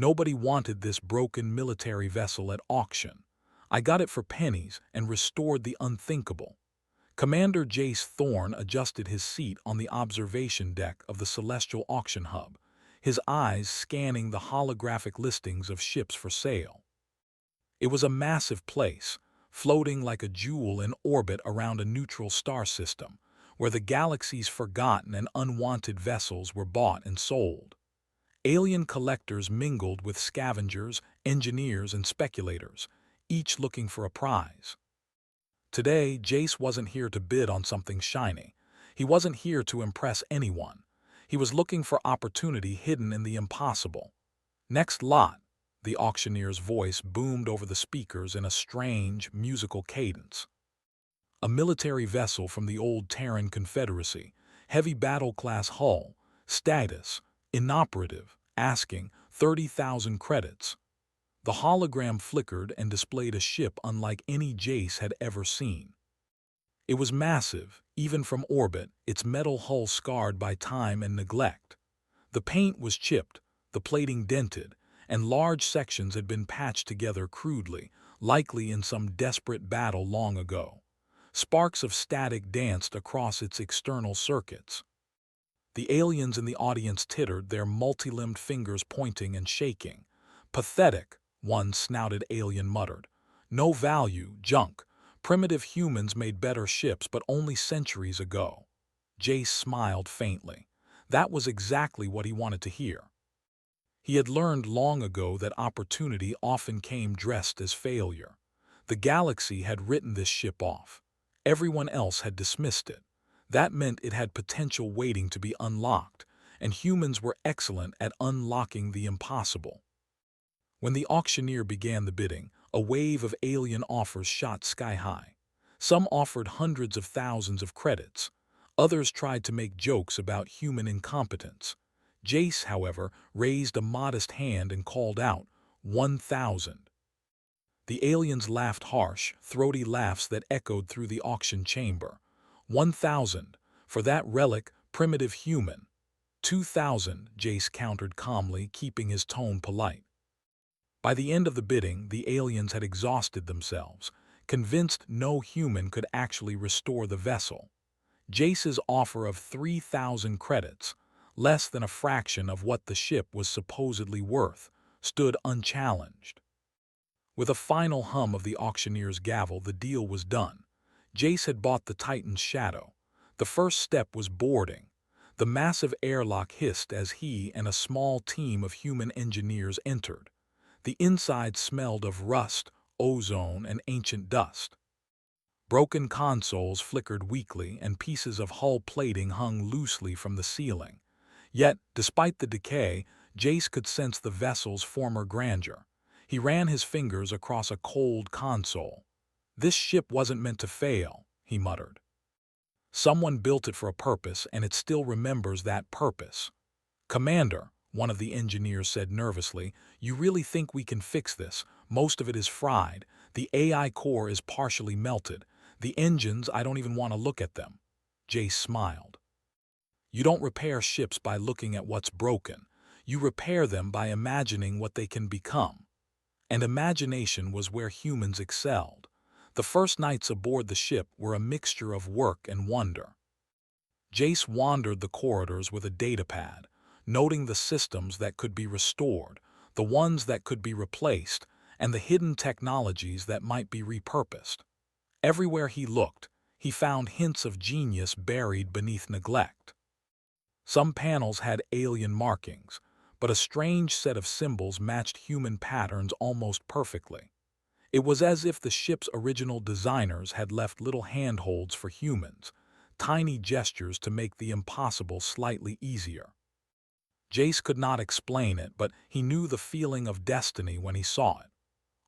Nobody wanted this broken military vessel at auction. I got it for pennies and restored the unthinkable. Commander Jace Thorne adjusted his seat on the observation deck of the celestial auction hub, his eyes scanning the holographic listings of ships for sale. It was a massive place, floating like a jewel in orbit around a neutral star system, where the galaxy's forgotten and unwanted vessels were bought and sold. Alien collectors mingled with scavengers, engineers, and speculators, each looking for a prize. Today, Jace wasn't here to bid on something shiny. He wasn't here to impress anyone. He was looking for opportunity hidden in the impossible. Next lot, the auctioneer's voice boomed over the speakers in a strange, musical cadence. A military vessel from the old Terran Confederacy, heavy battle-class hull, status, inoperative, asking 30,000 credits. The hologram flickered and displayed a ship unlike any Jace had ever seen. It was massive, even from orbit, its metal hull scarred by time and neglect. The paint was chipped, the plating dented, and large sections had been patched together crudely, likely in some desperate battle long ago. Sparks of static danced across its external circuits. The aliens in the audience tittered, their multi-limbed fingers pointing and shaking. Pathetic, one snouted alien muttered. No value, junk. Primitive humans made better ships, but only centuries ago. Jace smiled faintly. That was exactly what he wanted to hear. He had learned long ago that opportunity often came dressed as failure. The galaxy had written this ship off. Everyone else had dismissed it. That meant it had potential waiting to be unlocked, and humans were excellent at unlocking the impossible. When the auctioneer began the bidding, a wave of alien offers shot sky high. Some offered hundreds of thousands of credits. Others tried to make jokes about human incompetence. Jace, however, raised a modest hand and called out, 1,000. The aliens laughed harsh, throaty laughs that echoed through the auction chamber. 1,000, for that relic, primitive human. 2,000, Jace countered calmly, keeping his tone polite. By the end of the bidding, the aliens had exhausted themselves, convinced no human could actually restore the vessel. Jace's offer of 3,000 credits, less than a fraction of what the ship was supposedly worth, stood unchallenged. With a final hum of the auctioneer's gavel, the deal was done. Jace had bought the Titan's shadow. The first step was boarding. The massive airlock hissed as he and a small team of human engineers entered. The inside smelled of rust, ozone, and ancient dust. Broken consoles flickered weakly, and pieces of hull plating hung loosely from the ceiling. Yet, despite the decay, Jace could sense the vessel's former grandeur. He ran his fingers across a cold console. This ship wasn't meant to fail, he muttered. Someone built it for a purpose, and it still remembers that purpose. Commander, one of the engineers said nervously, you really think we can fix this? Most of it is fried. The AI core is partially melted. The engines, I don't even want to look at them. Jace smiled. You don't repair ships by looking at what's broken. You repair them by imagining what they can become. And imagination was where humans excelled. The first nights aboard the ship were a mixture of work and wonder. Jace wandered the corridors with a datapad, noting the systems that could be restored, the ones that could be replaced, and the hidden technologies that might be repurposed. Everywhere he looked, he found hints of genius buried beneath neglect. Some panels had alien markings, but a strange set of symbols matched human patterns almost perfectly. It was as if the ship's original designers had left little handholds for humans, tiny gestures to make the impossible slightly easier. Jace could not explain it, but he knew the feeling of destiny when he saw it.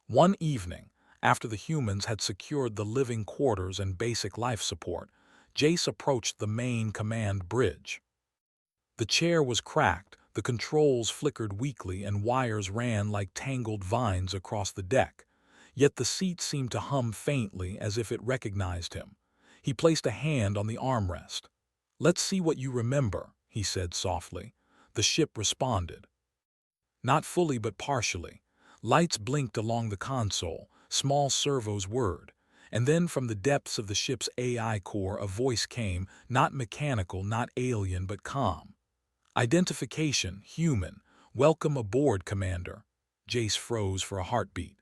One evening, after the humans had secured the living quarters and basic life support, Jace approached the main command bridge. The chair was cracked, the controls flickered weakly, and wires ran like tangled vines across the deck. Yet the seat seemed to hum faintly, as if it recognized him. He placed a hand on the armrest. "Let's see what you remember," he said softly. The ship responded. Not fully but partially. Lights blinked along the console, small servos whirred, and then from the depths of the ship's AI core a voice came, not mechanical, not alien, but calm. Identification, human. Welcome aboard, Commander. Jace froze for a heartbeat.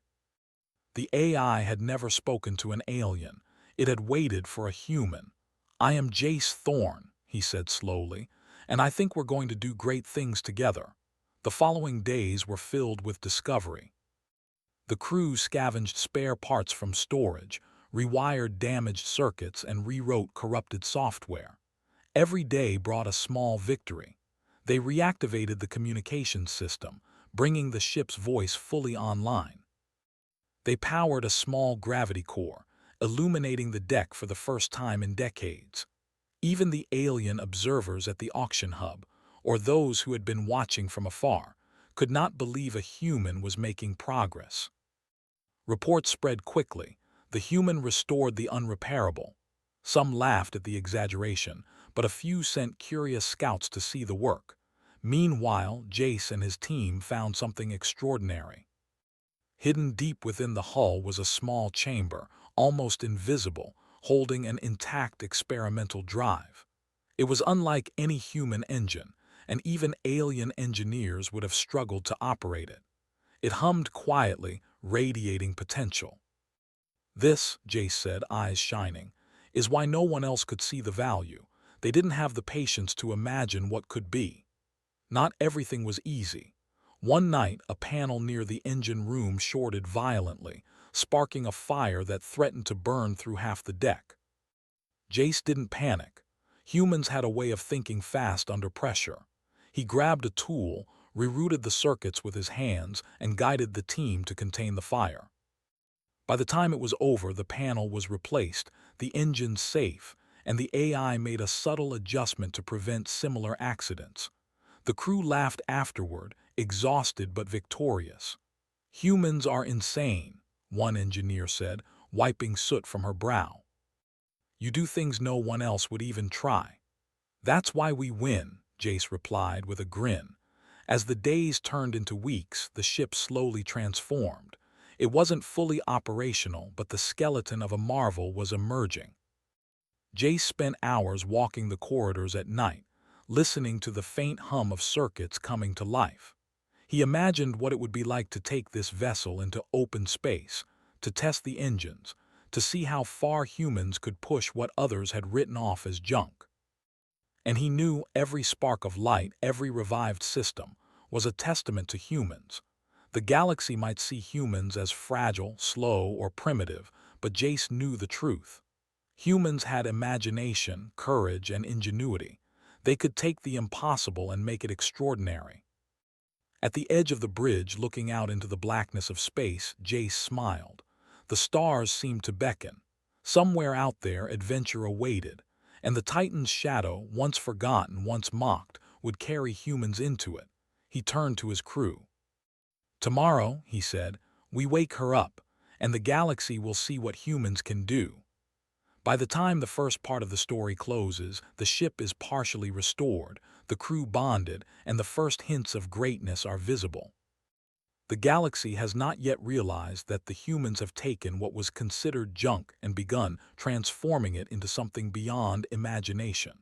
The AI had never spoken to an alien. It had waited for a human. I am Jace Thorne, he said slowly, and I think we're going to do great things together. The following days were filled with discovery. The crew scavenged spare parts from storage, rewired damaged circuits, and rewrote corrupted software. Every day brought a small victory. They reactivated the communications system, bringing the ship's voice fully online. They powered a small gravity core, illuminating the deck for the first time in decades. Even the alien observers at the auction hub, or those who had been watching from afar, could not believe a human was making progress. Reports spread quickly. The human restored the unrepairable. Some laughed at the exaggeration, but a few sent curious scouts to see the work. Meanwhile, Jace and his team found something extraordinary. Hidden deep within the hull was a small chamber, almost invisible, holding an intact experimental drive. It was unlike any human engine, and even alien engineers would have struggled to operate it. It hummed quietly, radiating potential. This, Jace said, eyes shining, is why no one else could see the value. They didn't have the patience to imagine what could be. Not everything was easy. One night, a panel near the engine room shorted violently, sparking a fire that threatened to burn through half the deck. Jace didn't panic. Humans had a way of thinking fast under pressure. He grabbed a tool, rerouted the circuits with his hands, and guided the team to contain the fire. By the time it was over, the panel was replaced, the engine safe, and the AI made a subtle adjustment to prevent similar accidents. The crew laughed afterward, exhausted but victorious. Humans are insane, one engineer said, wiping soot from her brow. You do things no one else would even try. That's why we win, Jace replied with a grin. As the days turned into weeks, the ship slowly transformed. It wasn't fully operational, but the skeleton of a marvel was emerging. Jace spent hours walking the corridors at night, listening to the faint hum of circuits coming to life. He imagined what it would be like to take this vessel into open space, to test the engines, to see how far humans could push what others had written off as junk. And he knew every spark of light, every revived system, was a testament to humans. The galaxy might see humans as fragile, slow, or primitive, but Jace knew the truth. Humans had imagination, courage, and ingenuity. They could take the impossible and make it extraordinary. At the edge of the bridge, looking out into the blackness of space, Jace smiled. The stars seemed to beckon. Somewhere out there, adventure awaited, and the Titan's shadow, once forgotten, once mocked, would carry humans into it. He turned to his crew. Tomorrow, he said, we wake her up, and the galaxy will see what humans can do. By the time the first part of the story closes, the ship is partially restored, the crew bonded, and the first hints of greatness are visible. The galaxy has not yet realized that the humans have taken what was considered junk and begun transforming it into something beyond imagination.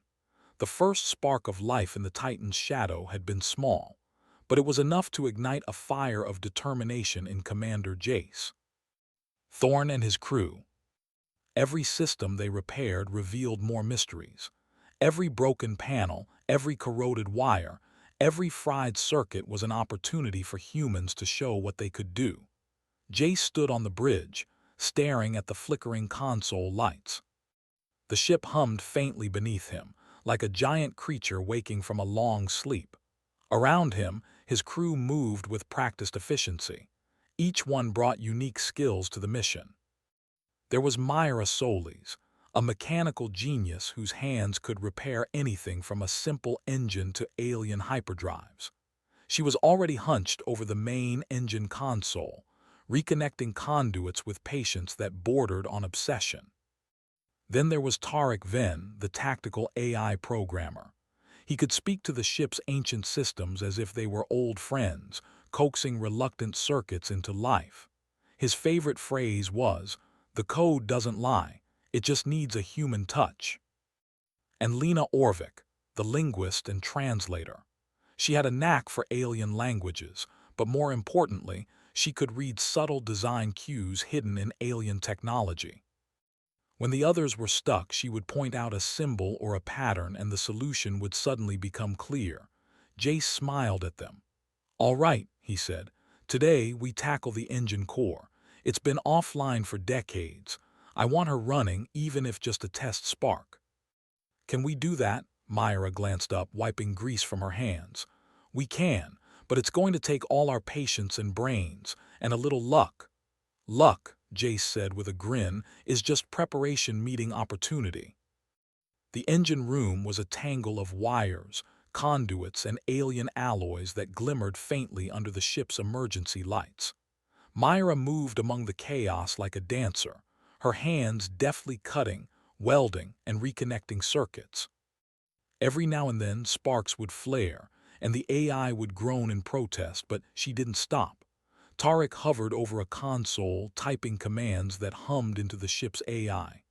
The first spark of life in the Titan's shadow had been small, but it was enough to ignite a fire of determination in Commander Jace. Thorne and his crew. Every system they repaired revealed more mysteries. Every broken panel, every corroded wire, every fried circuit was an opportunity for humans to show what they could do. Jace stood on the bridge, staring at the flickering console lights. The ship hummed faintly beneath him, like a giant creature waking from a long sleep. Around him, his crew moved with practiced efficiency. Each one brought unique skills to the mission. There was Myra Solis, a mechanical genius whose hands could repair anything from a simple engine to alien hyperdrives. She was already hunched over the main engine console, reconnecting conduits with patience that bordered on obsession. Then there was Tarek Venn, the tactical AI programmer. He could speak to the ship's ancient systems as if they were old friends, coaxing reluctant circuits into life. His favorite phrase was, "The code doesn't lie, it just needs a human touch." And Lena Orvik, the linguist and translator. She had a knack for alien languages, but more importantly, she could read subtle design cues hidden in alien technology. When the others were stuck, she would point out a symbol or a pattern and the solution would suddenly become clear. Jace smiled at them. "All right," he said. "Today we tackle the engine core. It's been offline for decades. I want her running, even if just a test spark." "Can we do that?" Myra glanced up, wiping grease from her hands. "We can, but it's going to take all our patience and brains, and a little luck." "Luck," Jace said with a grin, "is just preparation meeting opportunity." The engine room was a tangle of wires, conduits, and alien alloys that glimmered faintly under the ship's emergency lights. Myra moved among the chaos like a dancer, her hands deftly cutting, welding, and reconnecting circuits. Every now and then, sparks would flare, and the AI would groan in protest, but she didn't stop. Tarek hovered over a console, typing commands that hummed into the ship's AI.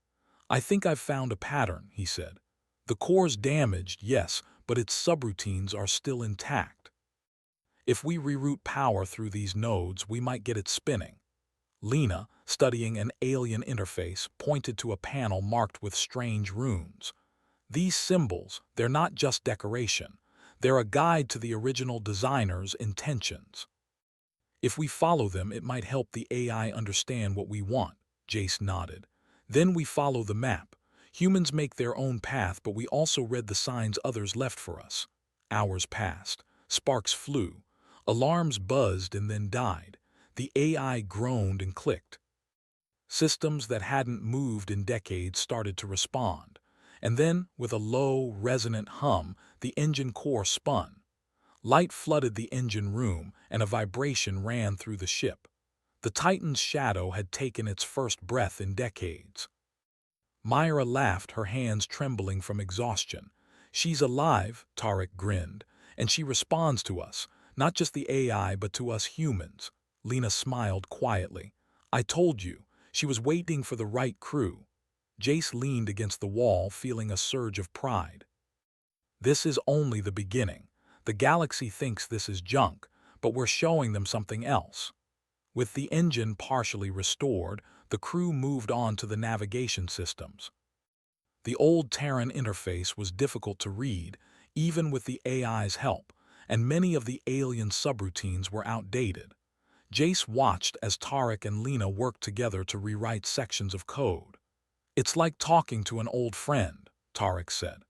"I think I've found a pattern," he said. "The core's damaged, yes, but its subroutines are still intact. If we reroute power through these nodes, we might get it spinning." Lena, studying an alien interface, pointed to a panel marked with strange runes. "These symbols, they're not just decoration. They're a guide to the original designer's intentions. If we follow them, it might help the AI understand what we want." Jace nodded. "Then we follow the map. Humans make their own path, but we also read the signs others left for us." Hours passed. Sparks flew. Alarms buzzed and then died. The AI groaned and clicked. Systems that hadn't moved in decades started to respond. And then, with a low, resonant hum, the engine core spun. Light flooded the engine room, and a vibration ran through the ship. The Titan's shadow had taken its first breath in decades. Myra laughed, her hands trembling from exhaustion. "She's alive," Tarek grinned, "and she responds to us, not just the AI, but to us humans." Lena smiled quietly. "I told you, she was waiting for the right crew." Jace leaned against the wall, feeling a surge of pride. "This is only the beginning. The galaxy thinks this is junk, but we're showing them something else." With the engine partially restored, the crew moved on to the navigation systems. The old Terran interface was difficult to read, even with the AI's help, and many of the alien subroutines were outdated. Jace watched as Tarek and Lena worked together to rewrite sections of code. "It's like talking to an old friend," Tarek said.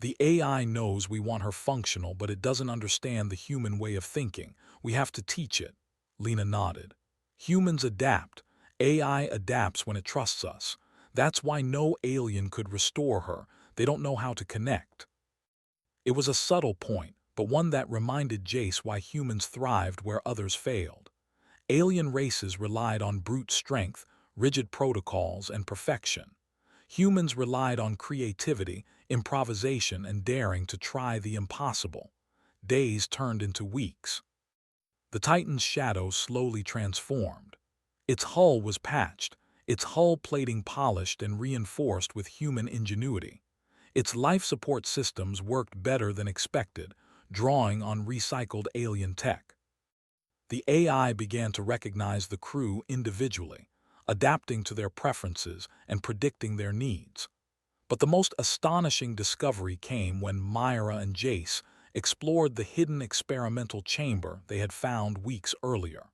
"The AI knows we want her functional, but it doesn't understand the human way of thinking. We have to teach it." Lena nodded. "Humans adapt. AI adapts when it trusts us. That's why no alien could restore her. They don't know how to connect." It was a subtle point, but one that reminded Jace why humans thrived where others failed. Alien races relied on brute strength, rigid protocols, and perfection. Humans relied on creativity, improvisation, and daring to try the impossible. Days turned into weeks. The Titan's shadow slowly transformed. Its hull was patched, its hull plating polished and reinforced with human ingenuity. Its life support systems worked better than expected, drawing on recycled alien tech. The AI began to recognize the crew individually, adapting to their preferences and predicting their needs. But the most astonishing discovery came when Myra and Jace explored the hidden experimental chamber they had found weeks earlier.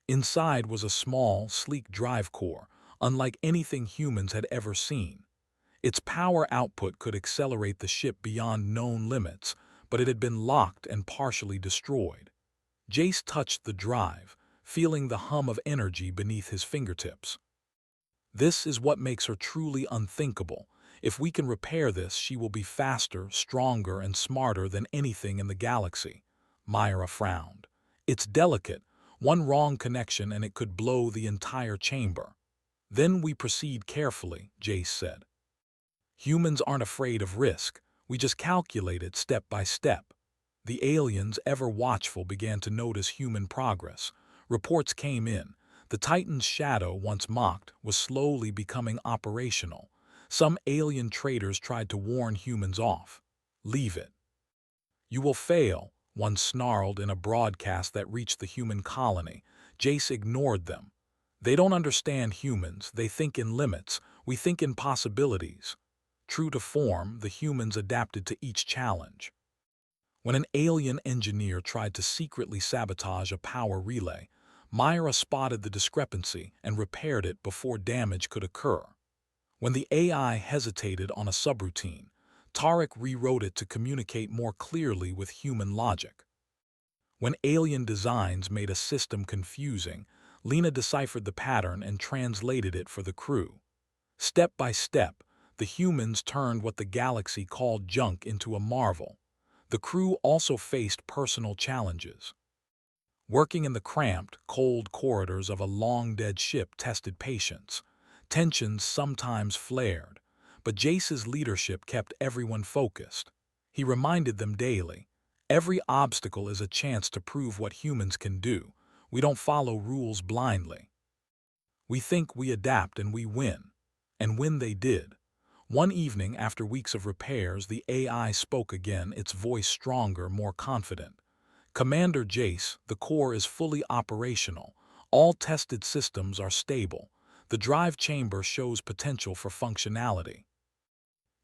Inside was a small, sleek drive core, unlike anything humans had ever seen. Its power output could accelerate the ship beyond known limits, but it had been locked and partially destroyed. Jace touched the drive, feeling the hum of energy beneath his fingertips. "This is what makes her truly unthinkable. If we can repair this, she will be faster, stronger, and smarter than anything in the galaxy." Myra frowned. "It's delicate. One wrong connection and it could blow the entire chamber." "Then we proceed carefully," Jace said. "Humans aren't afraid of risk. We just calculate it step by step." The aliens, ever watchful, began to notice human progress. Reports came in. The Titan's shadow, once mocked, was slowly becoming operational. Some alien traders tried to warn humans off. "Leave it. You will fail," one snarled in a broadcast that reached the human colony. Jace ignored them. "They don't understand humans. They think in limits. We think in possibilities." True to form, the humans adapted to each challenge. When an alien engineer tried to secretly sabotage a power relay, Myra spotted the discrepancy and repaired it before damage could occur. When the AI hesitated on a subroutine, Tarek rewrote it to communicate more clearly with human logic. When alien designs made a system confusing, Lena deciphered the pattern and translated it for the crew. Step by step, the humans turned what the galaxy called junk into a marvel. The crew also faced personal challenges. Working in the cramped, cold corridors of a long-dead ship tested patience. Tensions sometimes flared, but Jace's leadership kept everyone focused. He reminded them daily, "Every obstacle is a chance to prove what humans can do. We don't follow rules blindly. We think, we adapt, and we win." And when they did, one evening after weeks of repairs, the AI spoke again, its voice stronger, more confident. "Commander Jace, the core is fully operational. All tested systems are stable. The drive chamber shows potential for functionality."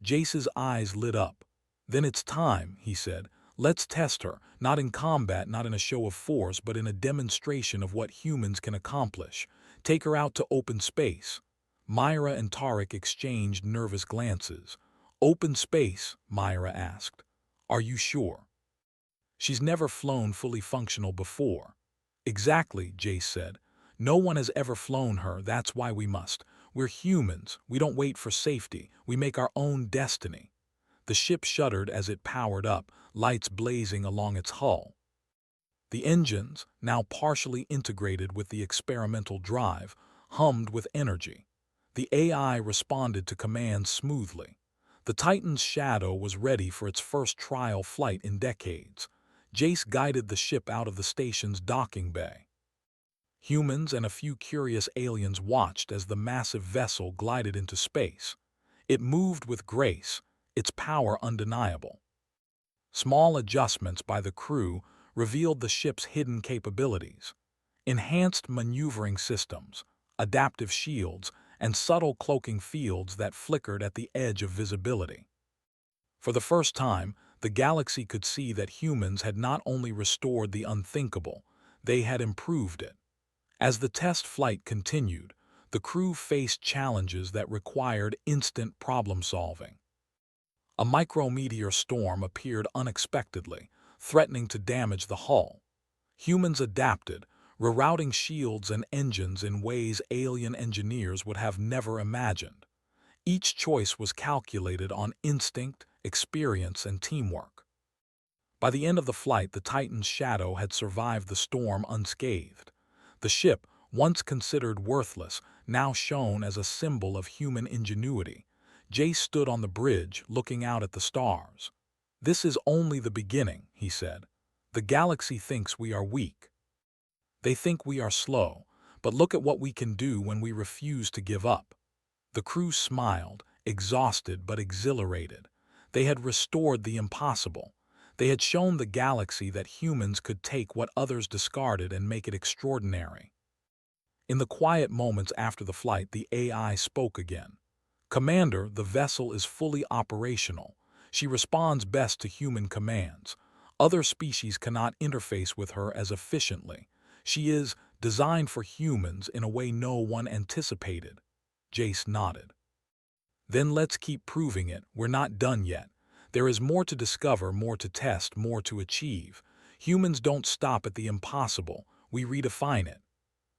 Jace's eyes lit up. "Then it's time," he said. "Let's test her, not in combat, not in a show of force, but in a demonstration of what humans can accomplish. Take her out to open space." Myra and Tarek exchanged nervous glances. "Open space?" Myra asked. "Are you sure? She's never flown fully functional before." "Exactly," Jace said. "No one has ever flown her, that's why we must. We're humans, we don't wait for safety, we make our own destiny." The ship shuddered as it powered up, lights blazing along its hull. The engines, now partially integrated with the experimental drive, hummed with energy. The AI responded to commands smoothly. The Titan's shadow was ready for its first trial flight in decades. Jace guided the ship out of the station's docking bay. Humans and a few curious aliens watched as the massive vessel glided into space. It moved with grace, its power undeniable. Small adjustments by the crew revealed the ship's hidden capabilities. Enhanced maneuvering systems, adaptive shields, and subtle cloaking fields that flickered at the edge of visibility. For the first time, the galaxy could see that humans had not only restored the unthinkable, they had improved it. As the test flight continued, the crew faced challenges that required instant problem-solving. A micrometeor storm appeared unexpectedly, threatening to damage the hull. Humans adapted, rerouting shields and engines in ways alien engineers would have never imagined. Each choice was calculated on instinct, experience, and teamwork. By the end of the flight, the Titan's shadow had survived the storm unscathed. The ship, once considered worthless, now shone as a symbol of human ingenuity. Jace stood on the bridge, looking out at the stars. "This is only the beginning," he said. "The galaxy thinks we are weak. They think we are slow, but look at what we can do when we refuse to give up." The crew smiled, exhausted but exhilarated. They had restored the impossible. They had shown the galaxy that humans could take what others discarded and make it extraordinary. In the quiet moments after the flight, the AI spoke again. "Commander, the vessel is fully operational. She responds best to human commands. Other species cannot interface with her as efficiently. She is designed for humans in a way no one anticipated." Jace nodded. "Then let's keep proving it. We're not done yet. There is more to discover, more to test, more to achieve. Humans don't stop at the impossible. We redefine it."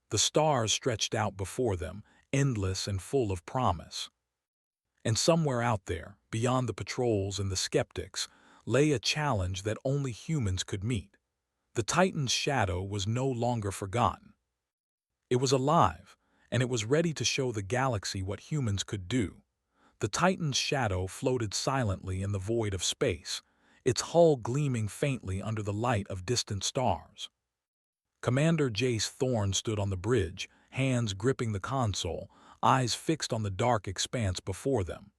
The stars stretched out before them, endless and full of promise. And somewhere out there, beyond the patrols and the skeptics, lay a challenge that only humans could meet. The Titan's shadow was no longer forgotten. It was alive, and it was ready to show the galaxy what humans could do. The Titan's shadow floated silently in the void of space. its hull gleaming faintly under the light of distant stars. Commander Jace Thorne stood on the bridge, hands gripping the console, eyes fixed on the dark expanse before them.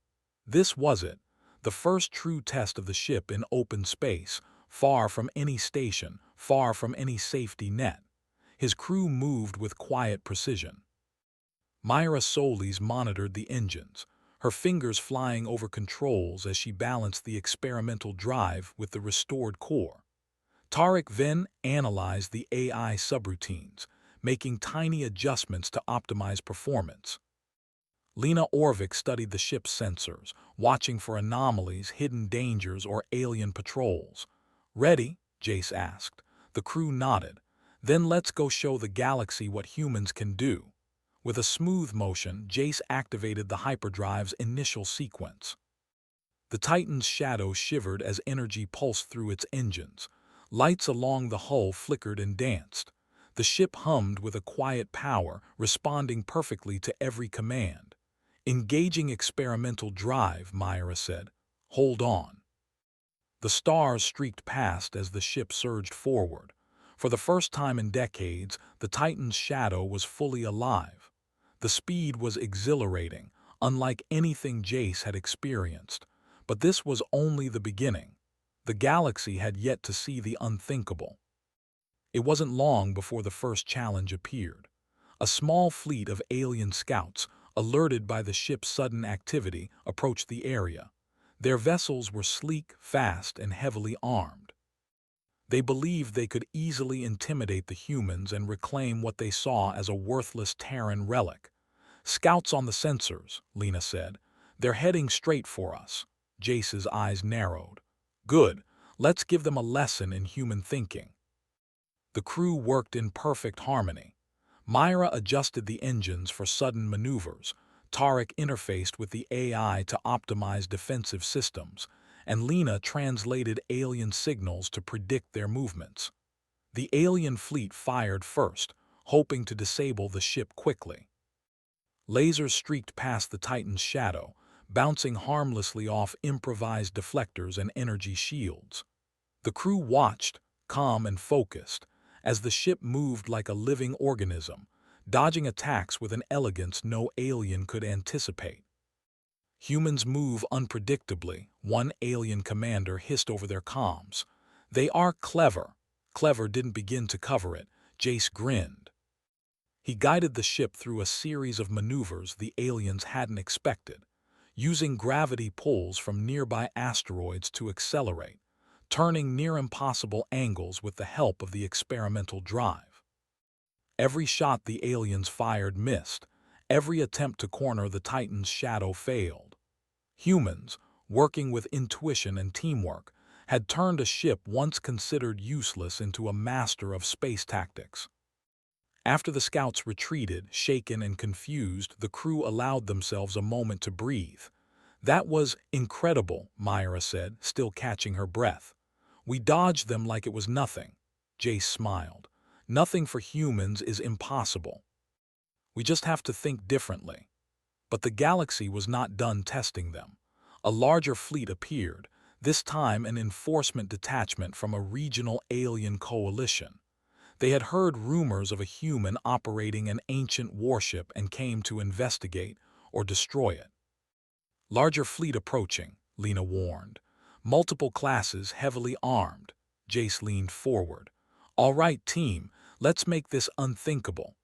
This was it, the first true test of the ship in open space, far from any station, far from any safety net. His crew moved with quiet precision. Myra Solis monitored the engines, her fingers flying over controls as she balanced the experimental drive with the restored core. Tarek then analyzed the AI subroutines, making tiny adjustments to optimize performance. Lena Orvik studied the ship's sensors, watching for anomalies, hidden dangers, or alien patrols. "Ready?" Jace asked. The crew nodded. "Then let's go show the galaxy what humans can do." With a smooth motion, Jace activated the hyperdrive's initial sequence. The Titan's shadow shivered as energy pulsed through its engines. Lights along the hull flickered and danced. The ship hummed with a quiet power, responding perfectly to every command. "Engaging experimental drive," Myra said. "Hold on." The stars streaked past as the ship surged forward. For the first time in decades, the Titan's shadow was fully alive. The speed was exhilarating, unlike anything Jace had experienced. But this was only the beginning. The galaxy had yet to see the unthinkable. It wasn't long before the first challenge appeared. A small fleet of alien scouts, alerted by the ship's sudden activity, approached the area. Their vessels were sleek, fast, and heavily armed. They believed they could easily intimidate the humans and reclaim what they saw as a worthless Terran relic. "Scouts on the sensors," Lena said. "They're heading straight for us." Jace's eyes narrowed. "Good. Let's give them a lesson in human thinking." The crew worked in perfect harmony. Myra adjusted the engines for sudden maneuvers, Tarek interfaced with the AI to optimize defensive systems, and Lena translated alien signals to predict their movements. The alien fleet fired first, hoping to disable the ship quickly. Lasers streaked past the Titan's shadow, bouncing harmlessly off improvised deflectors and energy shields. The crew watched, calm and focused, as the ship moved like a living organism, dodging attacks with an elegance no alien could anticipate. "Humans move unpredictably," one alien commander hissed over their comms. "They are clever." Clever didn't begin to cover it. Jace grinned. He guided the ship through a series of maneuvers the aliens hadn't expected, using gravity pulls from nearby asteroids to accelerate, turning near-impossible angles with the help of the experimental drive. Every shot the aliens fired missed. Every attempt to corner the Titan's shadow failed. Humans, working with intuition and teamwork, had turned a ship once considered useless into a master of space tactics. After the scouts retreated, shaken and confused, the crew allowed themselves a moment to breathe. "That was incredible," Myra said, still catching her breath. "We dodged them like it was nothing." Jace smiled. "Nothing for humans is impossible. We just have to think differently." But the galaxy was not done testing them. A larger fleet appeared, this time an enforcement detachment from a regional alien coalition. They had heard rumors of a human operating an ancient warship and came to investigate or destroy it. "Larger fleet approaching," Lena warned. "Multiple classes heavily armed." Jace leaned forward. "All right, team, let's make this unthinkable."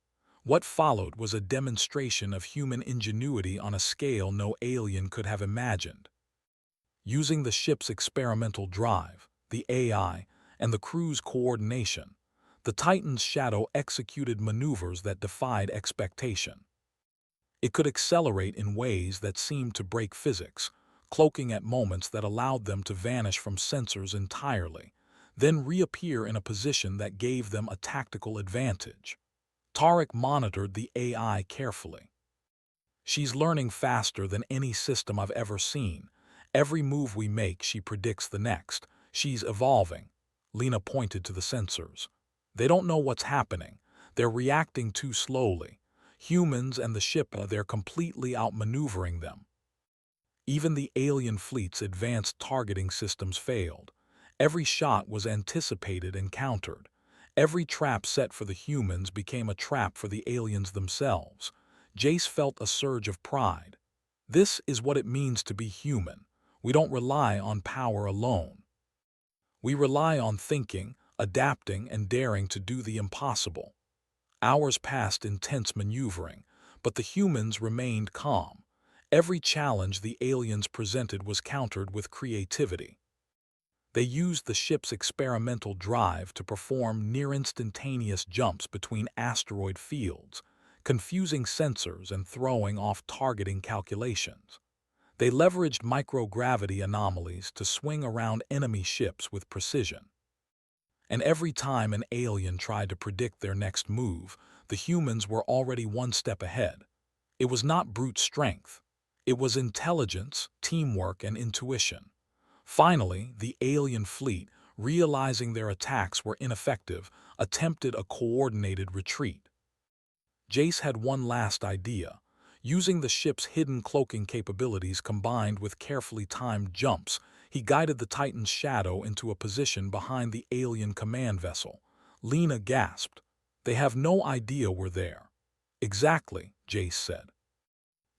What followed was a demonstration of human ingenuity on a scale no alien could have imagined. Using the ship's experimental drive, the AI, and the crew's coordination, the Titan's shadow executed maneuvers that defied expectation. It could accelerate in ways that seemed to break physics, cloaking at moments that allowed them to vanish from sensors entirely, then reappear in a position that gave them a tactical advantage. Tarek monitored the AI carefully. "She's learning faster than any system I've ever seen. Every move we make, she predicts the next. She's evolving." Lena pointed to the sensors. "They don't know what's happening. They're reacting too slowly. Humans and the ship, they're completely outmaneuvering them." Even the alien fleet's advanced targeting systems failed. Every shot was anticipated and countered. Every trap set for the humans became a trap for the aliens themselves. Jace felt a surge of pride. This is what it means to be human. We don't rely on power alone. We rely on thinking, adapting, and daring to do the impossible. Hours passed in tense maneuvering, but the humans remained calm. Every challenge the aliens presented was countered with creativity. They used the ship's experimental drive to perform near-instantaneous jumps between asteroid fields, confusing sensors and throwing off targeting calculations. They leveraged microgravity anomalies to swing around enemy ships with precision. And every time an alien tried to predict their next move, the humans were already one step ahead. It was not brute strength. It was intelligence, teamwork, and intuition. Finally, the alien fleet, realizing their attacks were ineffective, attempted a coordinated retreat. Jace had one last idea. Using the ship's hidden cloaking capabilities combined with carefully timed jumps, he guided the Titan's shadow into a position behind the alien command vessel. Lena gasped. "They have no idea we're there." "Exactly," Jace said.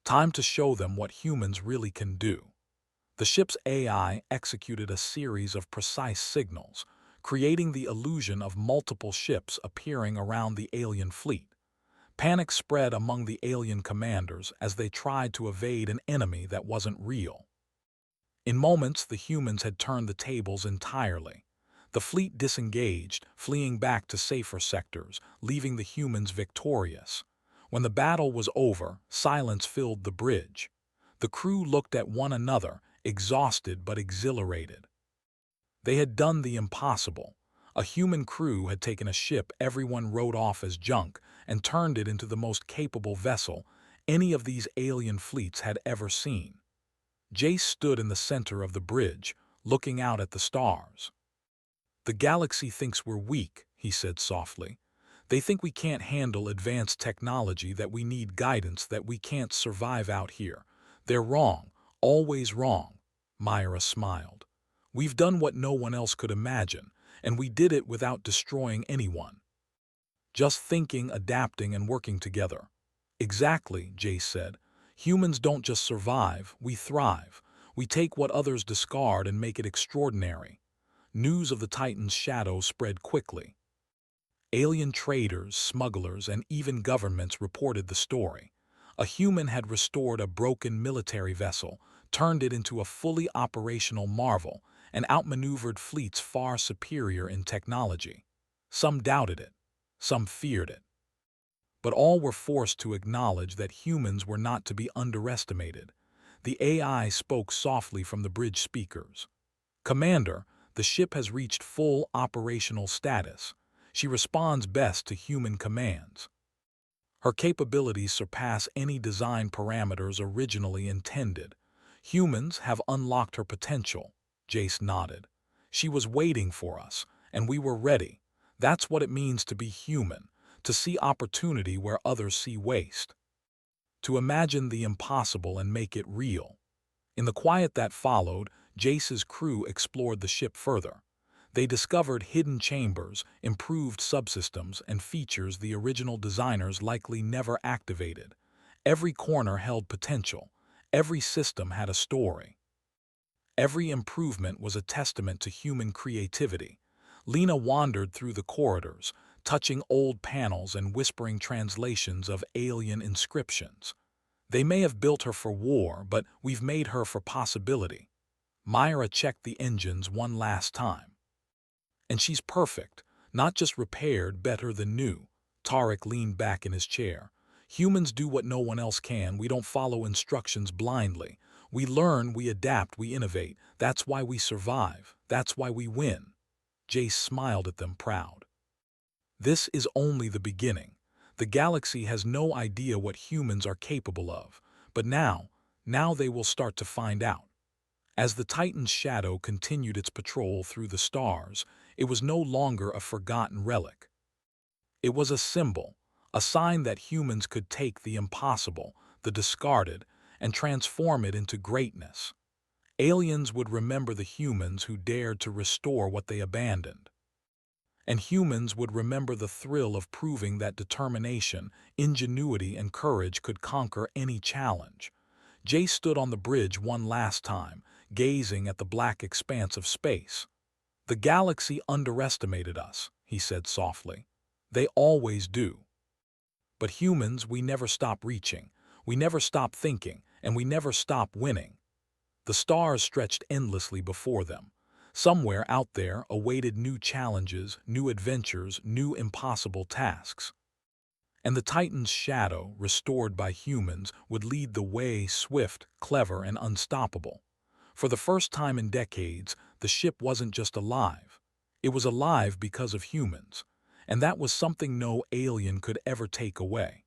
"Time to show them what humans really can do." The ship's AI executed a series of precise signals, creating the illusion of multiple ships appearing around the alien fleet. Panic spread among the alien commanders as they tried to evade an enemy that wasn't real. In moments, the humans had turned the tables entirely. The fleet disengaged, fleeing back to safer sectors, leaving the humans victorious. When the battle was over, silence filled the bridge. The crew looked at one another, exhausted but exhilarated. They had done the impossible. A human crew had taken a ship everyone wrote off as junk and turned it into the most capable vessel any of these alien fleets had ever seen. Jace stood in the center of the bridge, looking out at the stars. "The galaxy thinks we're weak," he said softly. "They think we can't handle advanced technology, that we need guidance, that we can't survive out here. They're wrong, always wrong." Myra smiled. "We've done what no one else could imagine, and we did it without destroying anyone. Just thinking, adapting, and working together." "Exactly," Jace said. "Humans don't just survive, we thrive. We take what others discard and make it extraordinary." News of the Titan's shadow spread quickly. Alien traders, smugglers, and even governments reported the story. A human had restored a broken military vessel, turned it into a fully operational marvel, and outmaneuvered fleets far superior in technology. Some doubted it. Some feared it. But all were forced to acknowledge that humans were not to be underestimated. The AI spoke softly from the bridge speakers. "Commander, the ship has reached full operational status. She responds best to human commands. Her capabilities surpass any design parameters originally intended. Humans have unlocked her potential." Jace nodded. "She was waiting for us, and we were ready. That's what it means to be human, to see opportunity where others see waste. To imagine the impossible and make it real." In the quiet that followed, Jace's crew explored the ship further. They discovered hidden chambers, improved subsystems, and features the original designers likely never activated. Every corner held potential. Every system had a story. Every improvement was a testament to human creativity. Lena wandered through the corridors, touching old panels and whispering translations of alien inscriptions. "They may have built her for war, but we've made her for possibility." Myra checked the engines one last time. "And she's perfect, not just repaired, better than new." Tarek leaned back in his chair. "Humans do what no one else can. We don't follow instructions blindly. We learn, we adapt, we innovate. That's why we survive. That's why we win." Jace smiled at them, proud. "This is only the beginning. The galaxy has no idea what humans are capable of, but now they will start to find out." As the Titan's shadow continued its patrol through the stars, it was no longer a forgotten relic. It was a symbol, a sign that humans could take the impossible, the discarded, and transform it into greatness. Aliens would remember the humans who dared to restore what they abandoned. And humans would remember the thrill of proving that determination, ingenuity, and courage could conquer any challenge. Jay stood on the bridge one last time, gazing at the black expanse of space. "The galaxy underestimated us," he said softly. "They always do. But humans, we never stop reaching, we never stop thinking, and we never stop winning." The stars stretched endlessly before them. Somewhere out there awaited new challenges, new adventures, new impossible tasks. And the Titan's shadow, restored by humans, would lead the way, swift, clever, and unstoppable. For the first time in decades, the ship wasn't just alive. It was alive because of humans. And that was something no alien could ever take away.